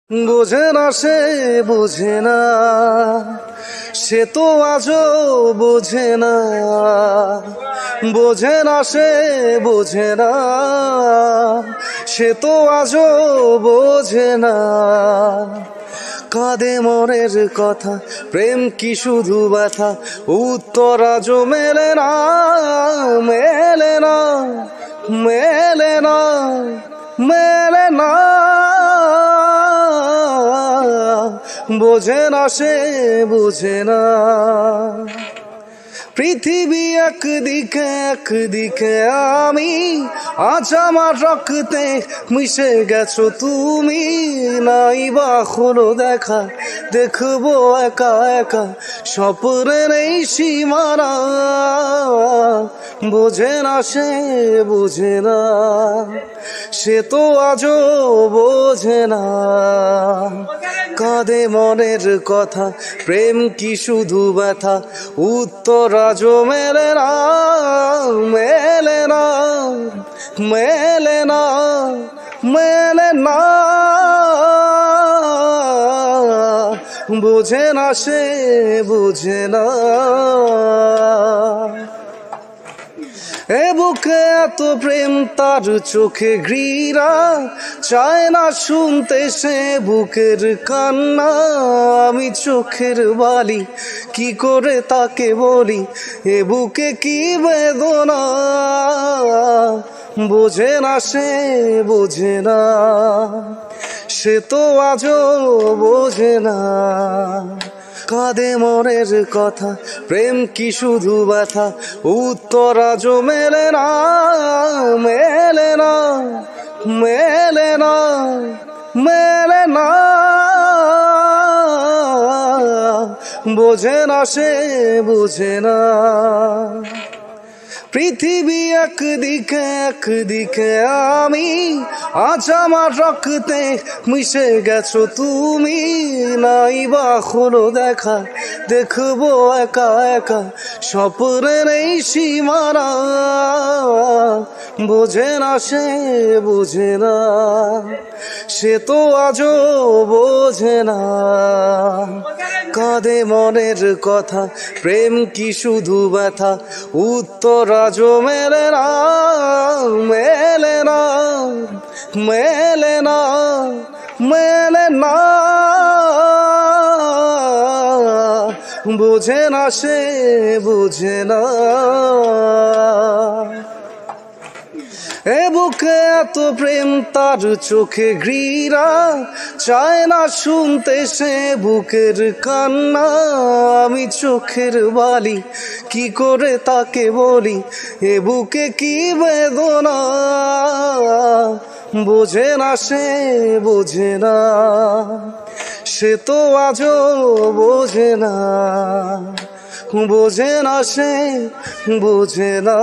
বোঝে না সে বোঝে না, সে তো আজও বোঝে না। বোঝে না সে বোঝে না, সে তো আজও বোঝে না। কাঁদে মনের কথা, প্রেম কি শুধু ব্যথা, উত্তর আজও মেলে না, মেলে না, মেলে না, মেলে না। বোঝে না সে বোঝে না। পৃথিবী একদিকে একদিকে আমি, আজ আমার রক্তে মিশে গেছো তুমি। নাই বা হলো দেখা, দেখবো একা একা স্বপ্নের এই সীমানা। বোঝে না সে বোঝে না, সে তো আজও বোঝে না। কাঁদে মনের কথা, প্রেম কি শুধু ব্যথা, উত্তর আজও মেলে না, মেলে না, মেলে না, মেলে না। বোঝে না সে বোঝে না। এ বুকে এত প্রেম তার চোখে ঘৃণা, চায় না শুনতে সে বুকের কান্না। আমি চোখের বালি কি করে তাকে বলি, এ বুকে কি বেদনা। বোঝে না সে বোঝে না, সে তো আজও বোঝে না। কাঁদে মনের কথা, প্রেম কি শুধু ব্যথা, উত্তর আজও মেলে না, মেলে না, মেলে না, মেলে না। বোঝে না সে বোঝে না। পৃথিবী একদিকে একদিকে আমি, আজ আমার রক্তে মিশে গেছো তুমি। নাই বা হলো দেখা, দেখবো একা একা স্বপ্নের এই সীমানা। বোঝে না সে বোঝে না, সে তো আজও বোঝে না। কাঁদে মনের কথা, প্রেম কি শুধু ব্যথা, উত্তর আজও মেলে না, মেলে না, মেলে না, মেলে না। বোঝে না সে বোঝে না। এ বুকে এত প্রেম তার চোখে ঘৃণা, চায় না শুনতে সে বুকের কান্না। আমি চোখের বালি কি করে তাকে বলি, এ বুকে কি বেদনা। বোঝে না সে বোঝে না, সে তো আজও বোঝে না। বোঝে না সে বোঝে না।